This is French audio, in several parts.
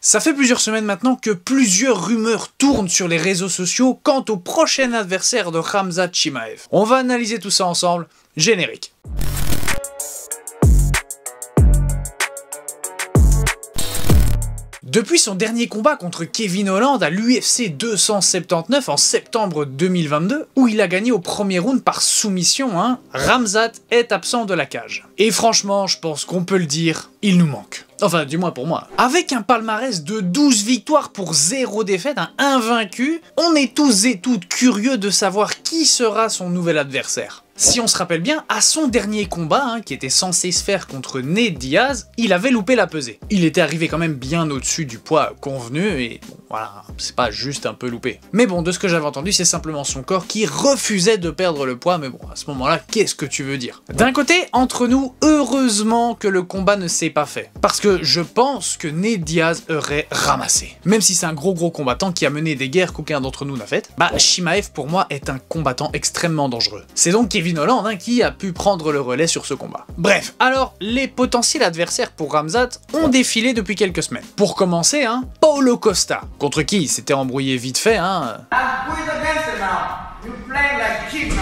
Ça fait plusieurs semaines maintenant que plusieurs rumeurs tournent sur les réseaux sociaux quant au prochain adversaire de Khamzat Chimaev. On va analyser tout ça ensemble, générique. Depuis son dernier combat contre Kevin Holland à l'UFC 279 en septembre 2022, où il a gagné au premier round par soumission, Khamzat est absent de la cage. Et franchement, je pense qu'on peut le dire, il nous manque. Enfin, du moins pour moi. Avec un palmarès de 12 victoires pour 0 défaite, un invaincu, on est tous et toutes curieux de savoir qui sera son nouvel adversaire. Si on se rappelle bien, à son dernier combat, qui était censé se faire contre Nate Diaz, il avait loupé la pesée. Il était arrivé quand même bien au-dessus du poids convenu et bon, voilà, c'est pas juste un peu loupé. Mais bon, de ce que j'avais entendu, c'est simplement son corps qui refusait de perdre le poids, mais bon, à ce moment-là, qu'est-ce que tu veux dire? D'un côté, entre nous, heureusement que le combat ne s'est pas fait. Parce que je pense que Nate Diaz aurait ramassé. Même si c'est un gros combattant qui a mené des guerres qu'aucun d'entre nous n'a faites, Chimaev pour moi est un combattant extrêmement dangereux. C'est donc Kevin Holland qui a pu prendre le relais sur ce combat. Bref, alors les potentiels adversaires pour Khamzat ont défilé depuis quelques semaines. Pour commencer, Paulo Costa, contre qui il s'était embrouillé vite fait,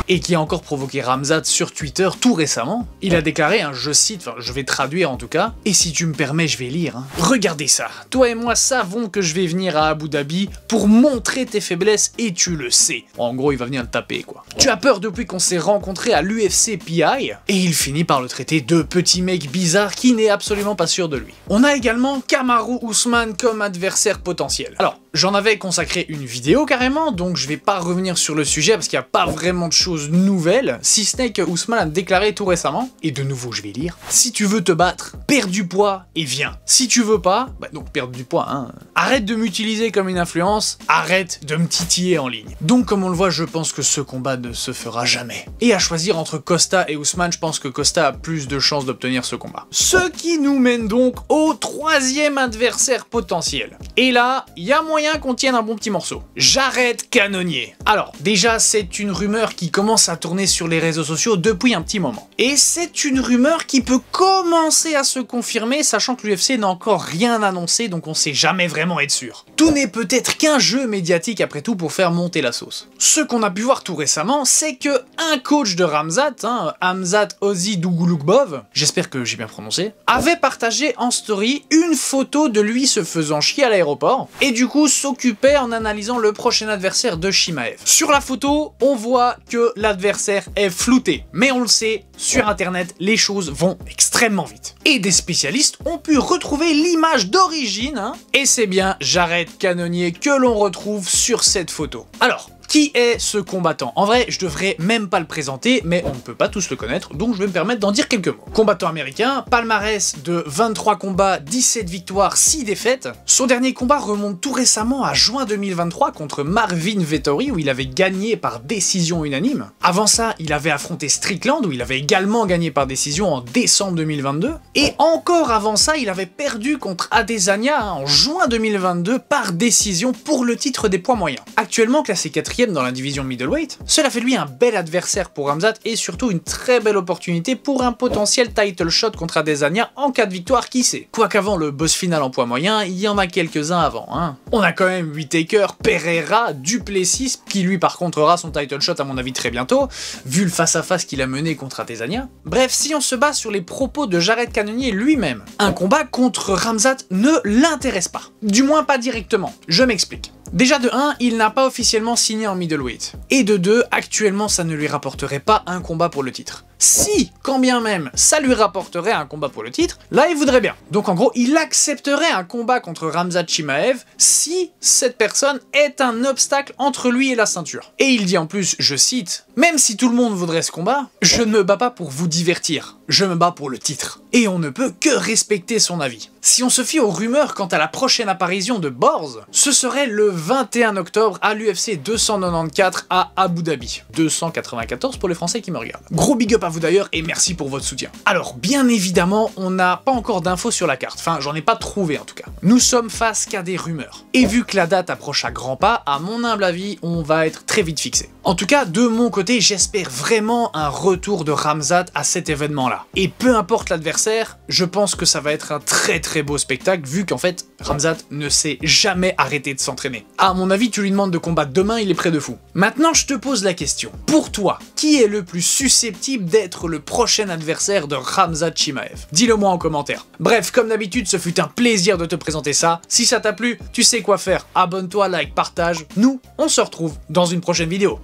et qui a encore provoqué Khamzat sur Twitter tout récemment. Il a déclaré, je cite, enfin je vais traduire en tout cas, et si tu me permets je vais lire. Regardez ça, toi et moi savons que je vais venir à Abu Dhabi pour montrer tes faiblesses et tu le sais. En gros il va venir te taper quoi. Tu as peur depuis qu'on s'est rencontrés à l'UFC PI, et il finit par le traiter de petit mec bizarre qui n'est absolument pas sûr de lui. On a également Kamaru Usman comme adversaire potentiel. Alors, j'en avais consacré une vidéo carrément, donc je vais pas revenir sur le sujet parce qu'il n'y a pas vraiment de choses nouvelles, si ce n'est que Usman a déclaré tout récemment, et de nouveau je vais lire, si tu veux te battre, perds du poids et viens. Si tu veux pas, donc perdre du poids, arrête de m'utiliser comme une influence, arrête de me titiller en ligne. Donc comme on le voit, je pense que ce combat ne se fera jamais. Et à choisir entre Costa et Usman, je pense que Costa a plus de chances d'obtenir ce combat. Ce qui nous mène donc au troisième adversaire potentiel. Et là, il y a moyen qu'on tienne un bon petit morceau. Jared Cannonier. Alors, déjà, c'est une rumeur qui commence à tourner sur les réseaux sociaux depuis un petit moment. Et c'est une rumeur qui peut commencer à se confirmer, sachant que l'UFC n'a encore rien annoncé, donc on sait jamais vraiment être sûr. Tout n'est peut-être qu'un jeu médiatique après tout pour faire monter la sauce. Ce qu'on a pu voir tout récemment, c'est que un coach de Khamzat, Khamzat Ozidougoulukbov, j'espère que j'ai bien prononcé, avait partagé en story une photo de lui se faisant chier à l'aéroport, et du coup s'occupait en analysant le prochain adversaire de Chimaev. Sur la photo, on voit que l'adversaire est flouté, mais on le sait, sur internet, les choses vont extrêmement vite. Et des spécialistes ont pu retrouver l'image d'origine, et c'est bien Jared Cannonier que l'on retrouve sur cette photo. Alors, qui est ce combattant? En vrai, je devrais même pas le présenter, mais on ne peut pas tous le connaître, donc je vais me permettre d'en dire quelques mots. Combattant américain, palmarès de 23 combats, 17 victoires, 6 défaites. Son dernier combat remonte tout récemment à juin 2023 contre Marvin Vettori, où il avait gagné par décision unanime. Avant ça, il avait affronté Strickland, où il avait également gagné par décision en décembre 2022. Et encore avant ça, il avait perdu contre Adesanya en juin 2022 par décision pour le titre des poids moyens. Actuellement classé 4e dans la division middleweight, cela fait de lui un bel adversaire pour Khamzat et surtout une très belle opportunité pour un potentiel title shot contre Adesanya en cas de victoire, qui sait. Quoique avant le boss final en poids moyen, il y en a quelques-uns avant. On a quand même Whittaker, Pereira, Duplessis, qui lui par contre aura son title shot à mon avis très bientôt, vu le face-à-face qu'il a mené contre Adesanya. Bref, si on se base sur les propos de Jared Cannonier lui-même, un combat contre Khamzat ne l'intéresse pas. Du moins pas directement. Je m'explique. Déjà de 1, il n'a pas officiellement signé en middleweight. Et de 2, actuellement ça ne lui rapporterait pas un combat pour le titre. Si, quand bien même, ça lui rapporterait un combat pour le titre, là il voudrait bien. Donc en gros, il accepterait un combat contre Khamzat Chimaev si cette personne est un obstacle entre lui et la ceinture. Et il dit en plus, je cite, « Même si tout le monde voudrait ce combat, je ne me bats pas pour vous divertir, je me bats pour le titre. » Et on ne peut que respecter son avis. Si on se fie aux rumeurs quant à la prochaine apparition de Borz, ce serait le 21 octobre à l'UFC 294 à Abu Dhabi. 294 pour les Français qui me regardent. Gros big up à à vous d'ailleurs et merci pour votre soutien. Alors bien évidemment, on n'a pas encore d'infos sur la carte, enfin j'en ai pas trouvé en tout cas. Nous sommes face qu'à des rumeurs. Et vu que la date approche à grands pas, à mon humble avis, on va être très vite fixé. En tout cas, de mon côté, j'espère vraiment un retour de Ramzat à cet événement-là. Et peu importe l'adversaire, je pense que ça va être un très beau spectacle, vu qu'en fait, Ramzat ne s'est jamais arrêté de s'entraîner. À mon avis, tu lui demandes de combattre demain, il est prêt de fou. Maintenant, je te pose la question. Pour toi, qui est le plus susceptible d'être le prochain adversaire de Ramzat Chimaev? Dis-le moi en commentaire. Bref, comme d'habitude, ce fut un plaisir de te présenter ça. Si ça t'a plu, tu sais quoi faire. Abonne-toi, like, partage. Nous, on se retrouve dans une prochaine vidéo.